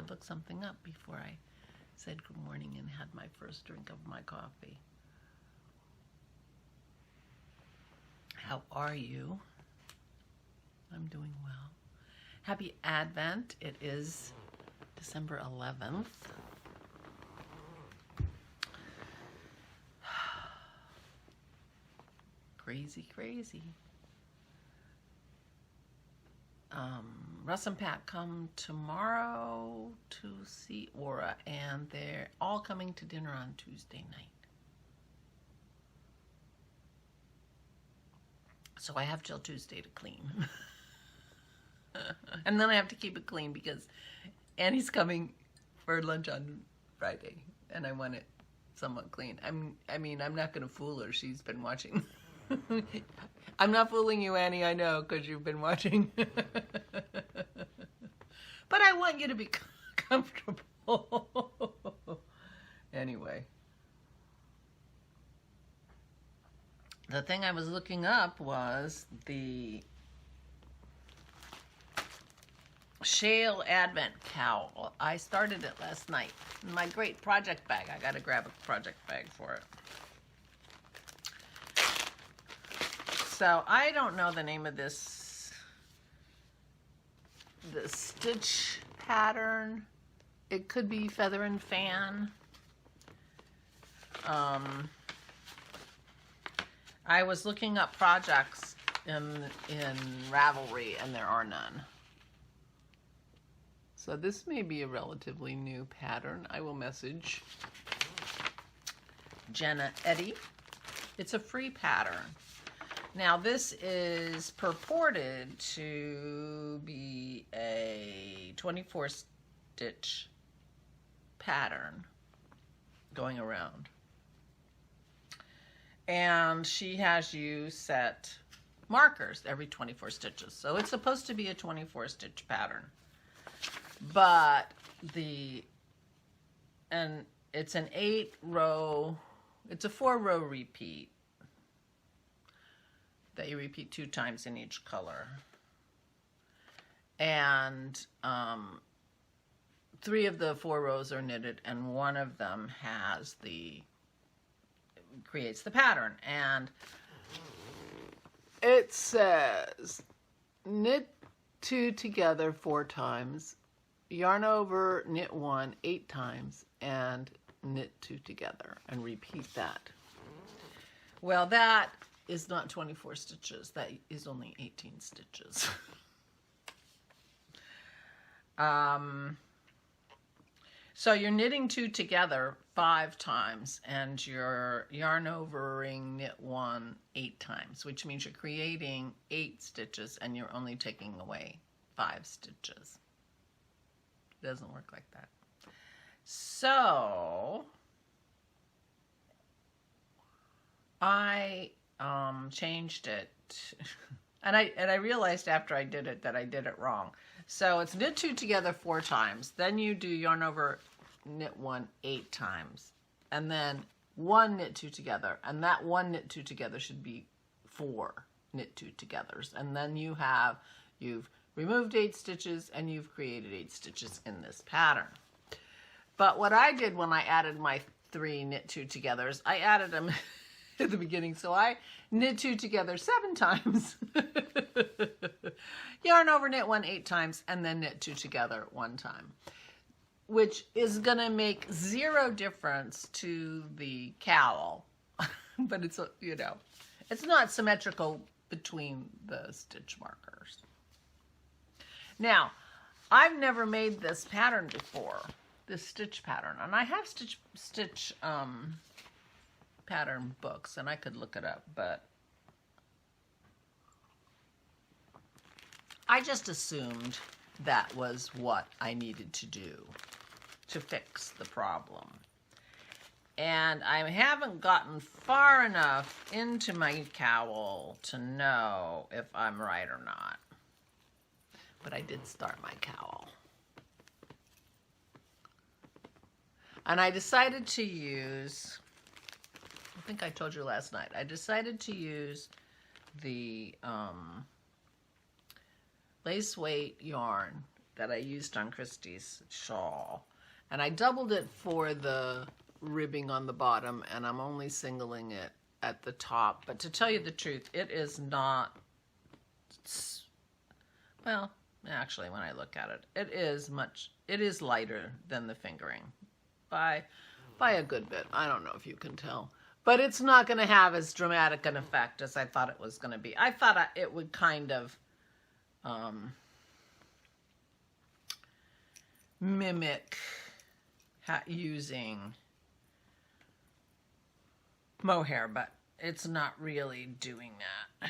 look something up before I said good morning and had my first drink of my coffee. How are you? I'm doing well. Happy Advent. It is December 11th. Crazy, crazy. Russ and Pat come tomorrow to see Aura, and they're all coming to dinner on Tuesday night. So I have till Tuesday to clean. And then I have to keep it clean because Annie's coming for lunch on Friday, and I want it somewhat clean. I'm not going to fool her. She's been watching. I'm not fooling you, Annie, I know, because you've been watching. But I want you to be comfortable. Anyway. The thing I was looking up was the Shale Advent Cowl. I started it last night. In my great project bag. I got to grab a project bag for it. So I don't know the name of this, the stitch pattern. It could be Feather and Fan. I was looking up projects in Ravelry, and there are none. So this may be a relatively new pattern. I will message Jenna Eddy. It's a free pattern. Now this is purported to be a 24 stitch pattern going around. And she has you set markers every 24 stitches. So it's supposed to be a 24 stitch pattern. But it's an 8-row, it's a 4-row repeat that you repeat 2 times in each color. And 3 of the 4 rows are knitted, and 1 of them has creates the pattern. And it says knit 2 together 4 times, yarn over, knit 1 8 times, and knit 2 together, and repeat that. Well, that is not 24 stitches. That is only 18 stitches. So you're knitting 2 together 5 times, and you're yarn overing knit 1 8 times, which means you're creating 8 stitches and you're only taking away 5 stitches. It doesn't work like that. So I changed it, and I realized after I did it that I did it wrong. So it's knit 2 together 4 times, then you do yarn over, knit 1 8 times, and then 1 knit 2 together, and that 1 knit 2 together should be 4 knit 2 togethers, and then you've removed 8 stitches and you've created 8 stitches in this pattern. But what I did when I added my 3 knit 2 togethers, I added them at the beginning, so I knit 2 together 7 times, yarn over, knit 1 8 times, and then knit 2 together 1 time, which is gonna make 0 difference to the cowl, but it's, you know, it's not symmetrical between the stitch markers. Now, I've never made this pattern before, this stitch pattern, and I have stitch pattern books, and I could look it up, but I just assumed that was what I needed to do to fix the problem. And I haven't gotten far enough into my cowl to know if I'm right or not. But I did start my cowl. And I decided to use, I think I told you last night, I decided to use the lace weight yarn that I used on Christy's shawl. And I doubled it for the ribbing on the bottom, and I'm only singling it at the top. But to tell you the truth, it is not, well, actually when I look at it, it is lighter than the fingering by a good bit. I don't know if you can tell. But it's not going to have as dramatic an effect as I thought it was going to be. I thought it would kind of mimic using mohair, but it's not really doing that.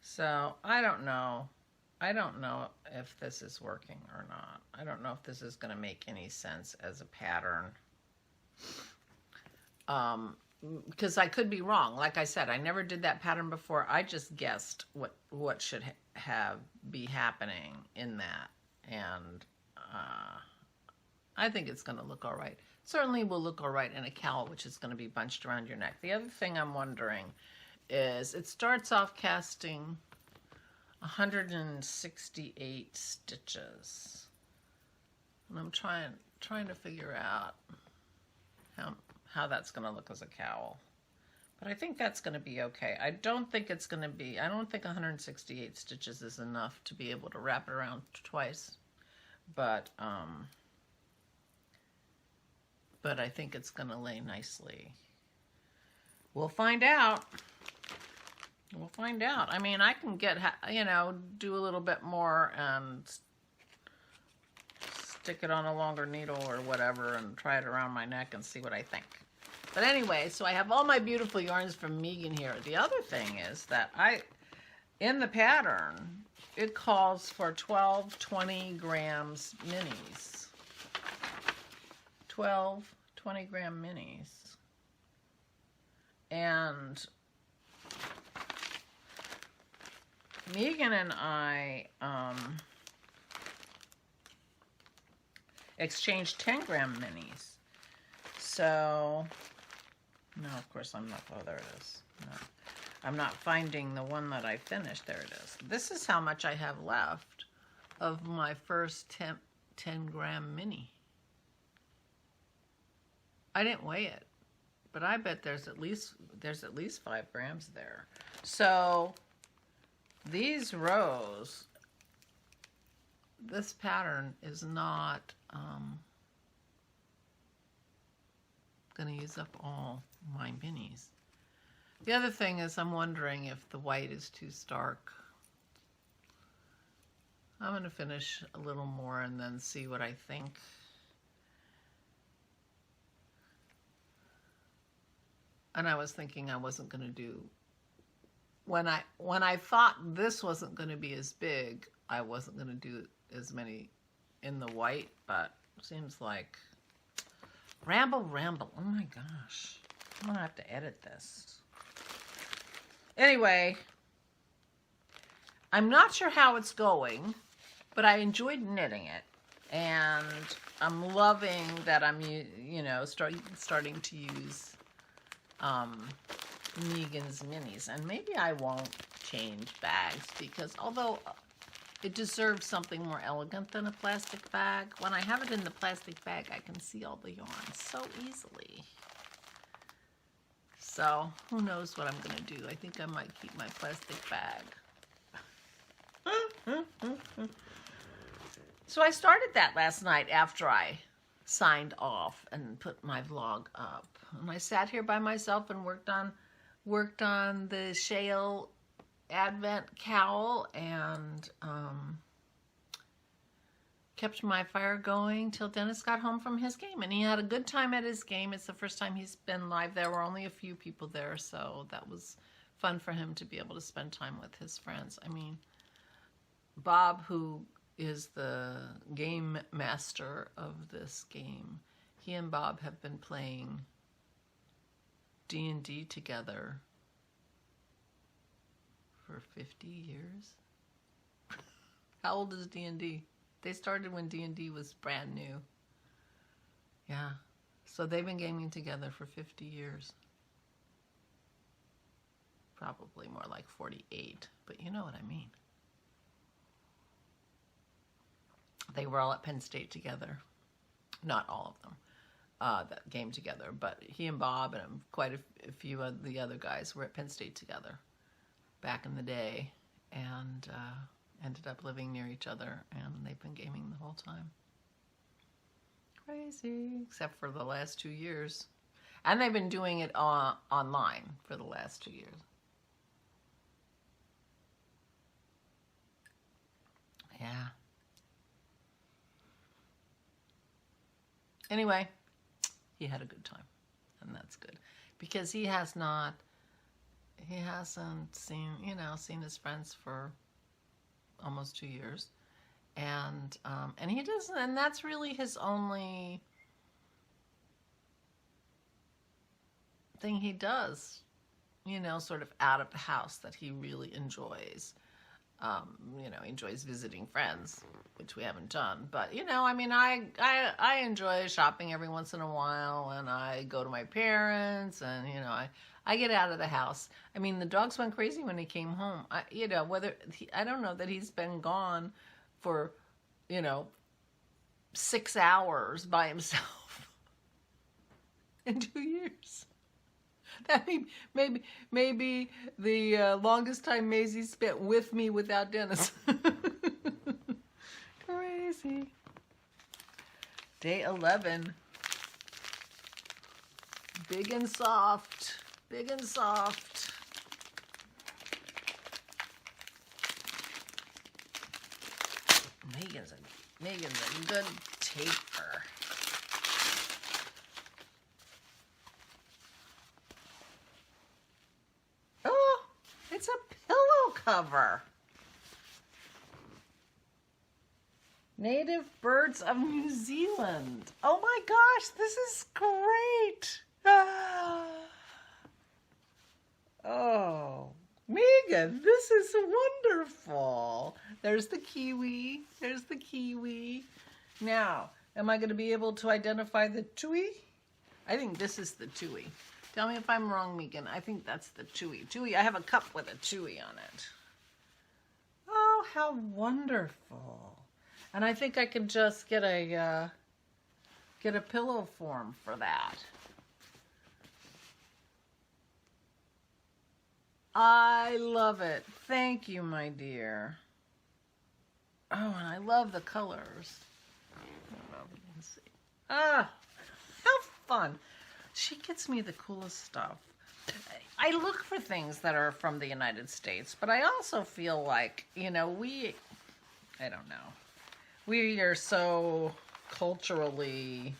So I don't know. I don't know if this is working or not. I don't know if this is going to make any sense as a pattern. Because I could be wrong. Like I said, I never did that pattern before. I just guessed what should be happening in that. And I think it's going to look all right. Certainly will look all right in a cowl, which is going to be bunched around your neck. The other thing I'm wondering is it starts off casting 168 stitches, and I'm trying to figure out how that's going to look as a cowl, but I think that's going to be okay. I don't think 168 stitches is enough to be able to wrap it around twice, but I think it's going to lay nicely. We'll find out. We'll find out. I mean, I can get, do a little bit more and stick it on a longer needle or whatever and try it around my neck and see what I think. But anyway, so I have all my beautiful yarns from Megan here. The other thing is that in the pattern, it calls for 12 20 grams minis. 12 20-gram minis. And Megan and I exchanged 10-gram minis. So, no, of course I'm not, oh, there it is. No, I'm not finding the one that I finished. There it is. This is how much I have left of my first 10-gram mini. I didn't weigh it, but I bet there's at least 5 grams there. So these rows, this pattern is not going to use up all my minis. The other thing is I'm wondering if the white is too stark. I'm going to finish a little more and then see what I think. And I was thinking I wasn't going to do, when I thought this wasn't going to be as big, I wasn't going to do as many in the white, but it seems like, ramble, oh my gosh, I'm going to have to edit this. Anyway, I'm not sure how it's going, but I enjoyed knitting it, and I'm loving that I'm, starting to use Megan's minis. And maybe I won't change bags, because although it deserves something more elegant than a plastic bag, when I have it in the plastic bag, I can see all the yarn so easily. So who knows what I'm going to do. I think I might keep my plastic bag. So I started that last night after I signed off and put my vlog up. And I sat here by myself and worked on the Shale Advent cowl and kept my fire going till Dennis got home from his game. And he had a good time at his game. It's the first time he's been live. There were only a few people there, so that was fun for him to be able to spend time with his friends. I mean, Bob, who is the game master of this game, he and Bob have been playing D&D together for 50 years. How old is D&D? They started when D&D was brand new. Yeah. So they've been gaming together for 50 years. Probably more like 48, but you know what I mean. They were all at Penn State together. Not all of them that came together, but he and Bob and quite a few of the other guys were at Penn State together back in the day, and ended up living near each other, and they've been gaming the whole time. Crazy, except for the last 2 years. And they've been doing it online for the last 2 years. Yeah. Anyway, he had a good time, and that's good, because he hasn't seen his friends for almost 2 years, and he doesn't, and that's really his only thing he does, sort of out of the house that he really enjoys. He enjoys visiting friends, which we haven't done. But, I enjoy shopping every once in a while, and I go to my parents, and, I get out of the house. I mean, the dogs went crazy when he came home. I don't know that he's been gone for, 6 hours by himself in 2 years. That maybe the longest time Maisie spent with me without Dennis. Crazy. Day 11. Big and soft. Big and soft. Megan's a good taper. It's a pillow cover. Native Birds of New Zealand. Oh my gosh, this is great. Oh, Megan, this is wonderful. There's the kiwi. There's the kiwi. Now, am I going to be able to identify the tui? I think this is the tui. Tell me if I'm wrong, Megan. I think that's the tui. Tui, I have a cup with a tui on it. Oh, how wonderful. And I think I can just get a pillow form for that. I love it. Thank you, my dear. Oh, and I love the colors. I don't know if you can see. Ah, how fun. She gets me the coolest stuff. I look for things that are from the United States, but I also feel like, I don't know. We are so culturally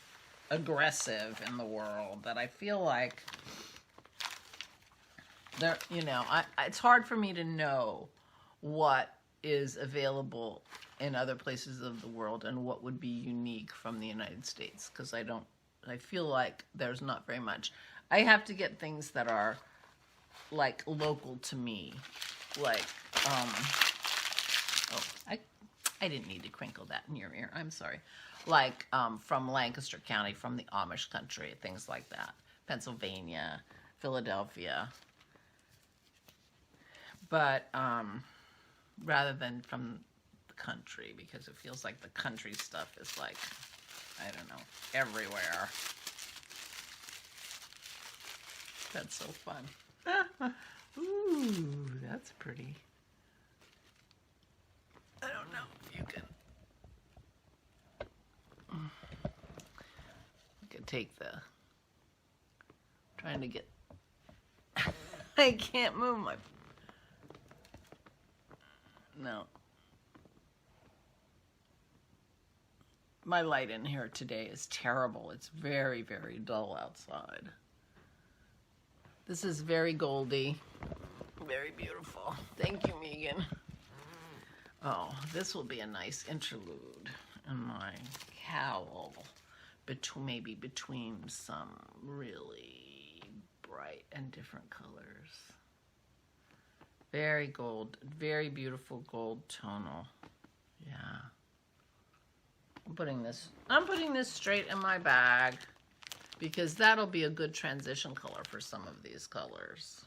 aggressive in the world that I feel like there, it's hard for me to know what is available in other places of the world and what would be unique from the United States, because I feel like there's not very much. I have to get things that are like local to me, like I didn't need to crinkle that in your ear. I'm sorry. Like from Lancaster County, from the Amish country, things like that. Pennsylvania, Philadelphia. But rather than from the country, because it feels like the country stuff is like, I don't know, everywhere. That's so fun. Ooh, that's pretty. I don't know if you can. You can take the. Trying to get. I can't move my. No. My light in here today is terrible. It's very, very dull outside. This is very goldy. Very beautiful. Thank you, Megan. Oh, this will be a nice interlude in my cowl. Maybe between some really bright and different colors. Very gold, very beautiful gold tonal. Yeah. I'm putting this straight in my bag because that'll be a good transition color for some of these colors.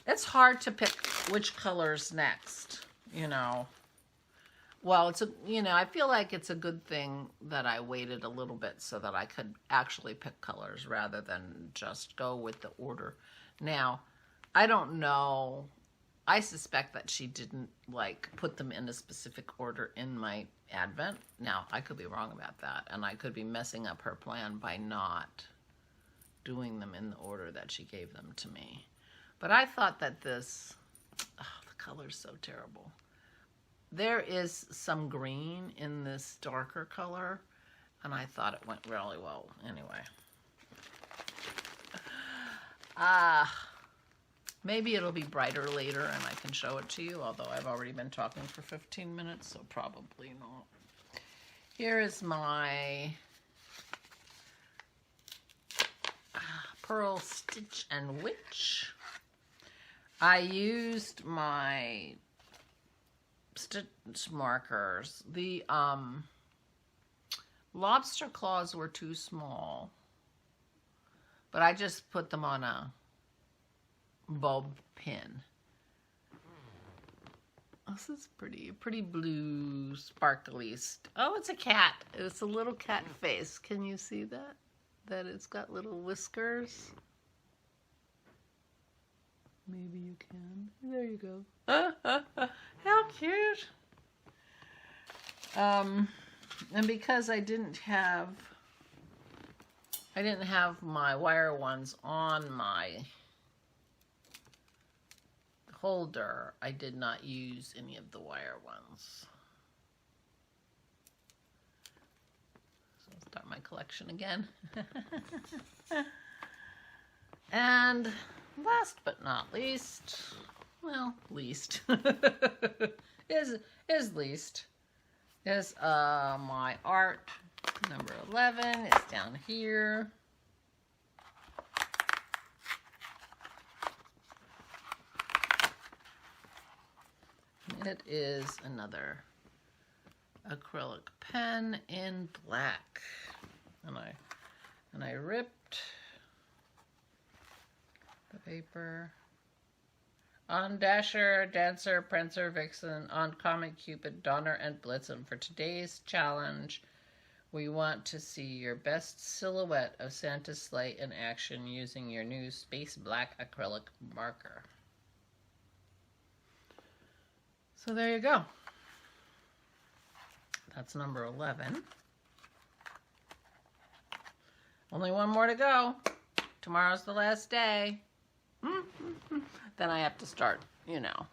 It's hard to pick which colors next, you know. Well, it's a, you know, I feel like it's a good thing that I waited a little bit so that I could actually pick colors rather than just go with the order. Now, I don't know. I suspect that she didn't like put them in a specific order in my advent. Now, I could be wrong about that, and I could be messing up her plan by not doing them in the order that she gave them to me. But I thought that this, oh, the color's so terrible. There is some green in this darker color, and I thought it went really well anyway. Maybe it'll be brighter later and I can show it to you, although I've already been talking for 15 minutes, so probably not. Here is my Pearl Stitch and Witch. I used my stitch markers. The lobster claws were too small, but I just put them on a bulb pin. This is pretty blue, sparkly. Oh, it's a cat. It's a little cat face. Can you see that? That it's got little whiskers. Maybe you can. There you go. How cute. And because I didn't have my wire ones on my holder, I did not use any of the wire ones. So I'll start my collection again. And last but not least, well, least is least is my art number 11. It's down here. It is another acrylic pen in black, and I ripped the paper on Dasher, Dancer, Prancer, Vixen, on Comet, Cupid, Donner, and Blitzen. For today's challenge, we want to see your best silhouette of Santa's sleigh in action using your new Space Black acrylic marker. So there you go. That's number 11. Only one more to go. Tomorrow's the last day. Then I have to start, you know,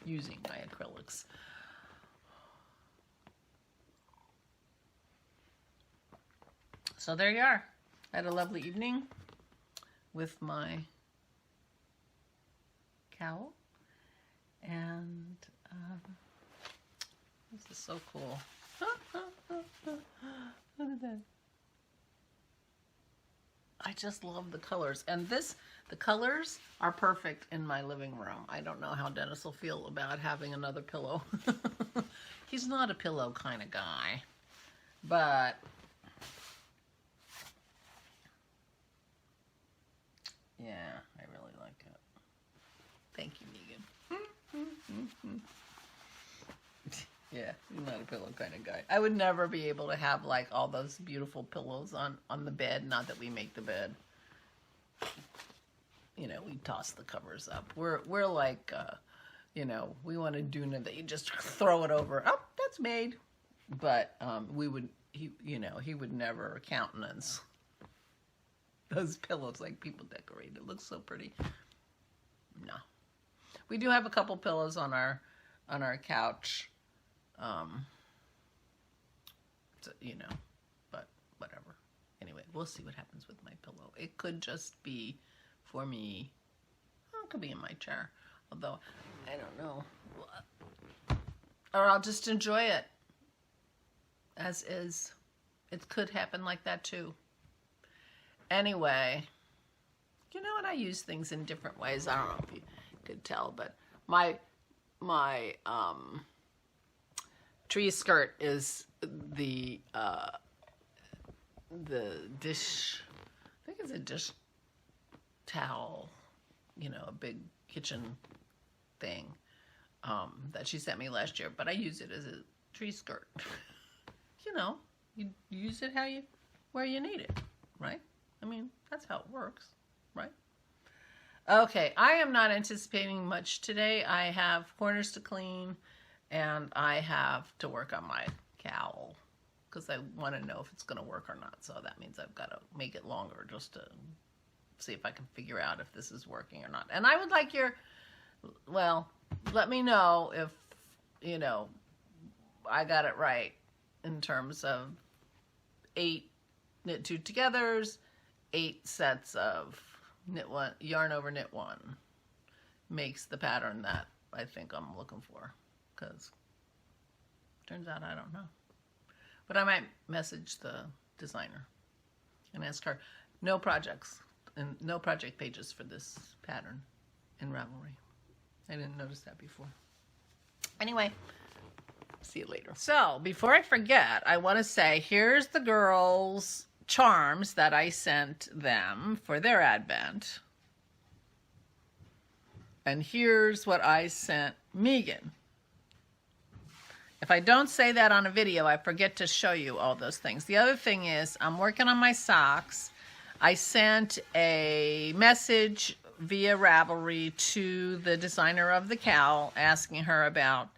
using my acrylics. So there you are. I had a lovely evening with my cowl. And this is so cool. Look at that. I just love the colors. And the colors are perfect in my living room. I don't know how Dennis will feel about having another pillow. He's not a pillow kind of guy. But yeah, I really like it. Thank you, Megan. Yeah, he's not a pillow kind of guy. I would never be able to have like all those beautiful pillows on the bed. Not that we make the bed. You know, we toss the covers up. We're like, you know, we want a doona that you just throw it over. Oh, that's made. But he would never countenance those pillows like people decorate. It looks so pretty. No. We do have a couple pillows on our couch, so, you know, but whatever. Anyway, we'll see what happens with my pillow. It could just be for me. Well, it could be in my chair, although I don't know. Or I'll just enjoy it as is. It could happen like that too. Anyway, you know what? I use things in different ways. I don't know if you could tell, but my tree skirt is the dish, I think it's a dish towel you know, a big kitchen thing that she sent me last year, but I use it as a tree skirt. You know, you use it where you need it, right? I mean, that's how it works, right? Okay, I am not anticipating much today. I have corners to clean, and I have to work on my cowl because I want to know if it's going to work or not. So that means I've got to make it longer just to see if I can figure out if this is working or not. And I would like well, let me know if, you know, I got it right in terms of 8 knit 2 togethers, 8 sets of knit 1, yarn over knit 1 makes the pattern that I think I'm looking for, because turns out I don't know. But I might message the designer and ask her. No projects and no project pages for this pattern in Ravelry. I didn't notice that before. Anyway, see you later. So before I forget, I want to say here's the girls' charms that I sent them for their advent. And here's what I sent Megan. If I don't say that on a video, I forget to show you all those things. The other thing is I'm working on my socks. I sent a message via Ravelry to the designer of the cowl asking her about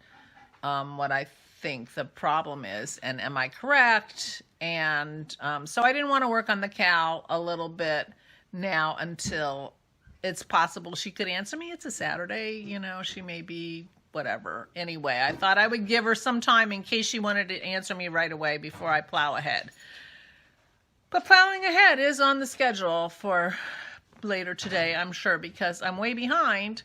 what I think the problem is and am I correct? And so I didn't want to work on the cowl a little bit now until it's possible she could answer me. It's a Saturday, you know, she may be whatever. Anyway, I thought I would give her some time in case she wanted to answer me right away before I plow ahead. But plowing ahead is on the schedule for later today, I'm sure, because I'm way behind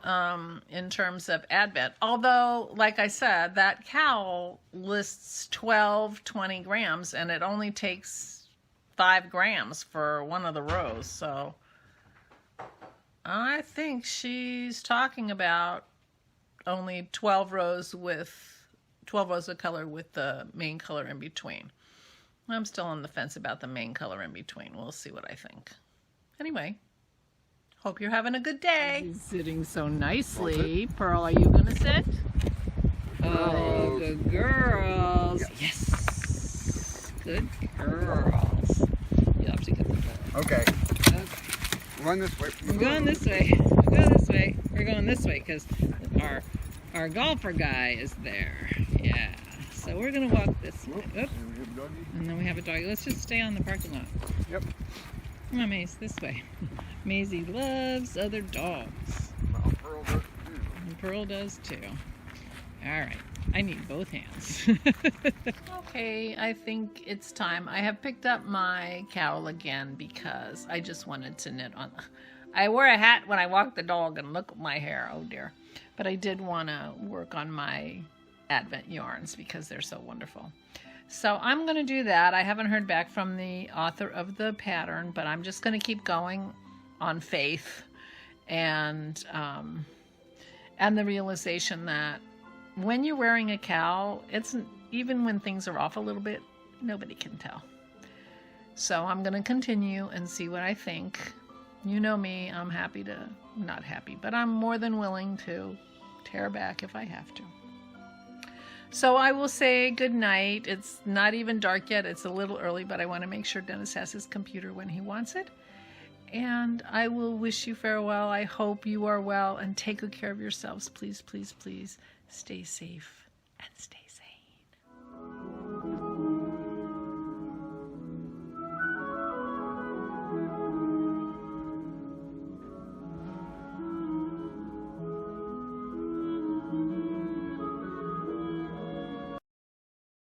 in terms of Advent. Although, like I said, that cowl lists 20 grams, and it only takes 5 grams for one of the rows. So I think she's talking about only 12 rows of color with the main color in between. I'm still on the fence about the main color in between. We'll see what I think. Anyway, hope you're having a good day. He's sitting so nicely. Pearl, are you going to sit? Oh, good girls. Yes. Good girls. You have to get the ball. Okay. Okay. Run this way. We're going this way. We're going this way. We're going this way because our golfer guy is there. Yeah. So we're going to walk this way. Oop. And then we have a doggy. Let's just stay on the parking lot. Yep. Come on, Maze, this way. Maisie loves other dogs. Well, Pearl does too. And Pearl does too. All right. I need both hands. Okay, I think it's time. I have picked up my cowl again because I just wanted to knit on. I wore a hat when I walked the dog and look at my hair. Oh dear. But I did want to work on my Advent yarns because they're so wonderful. So I'm going to do that. I haven't heard back from the author of the pattern, but I'm just going to keep going on faith and the realization that when you're wearing a cowl, it's even when things are off a little bit, nobody can tell. So I'm going to continue and see what I think. You know me, I'm not happy, but I'm more than willing to tear back if I have to. So I will say good night. It's not even dark yet. It's a little early, but I want to make sure Dennis has his computer when he wants it. And I will wish you farewell. I hope you are well and take good care of yourselves. Please, please, please stay safe and stay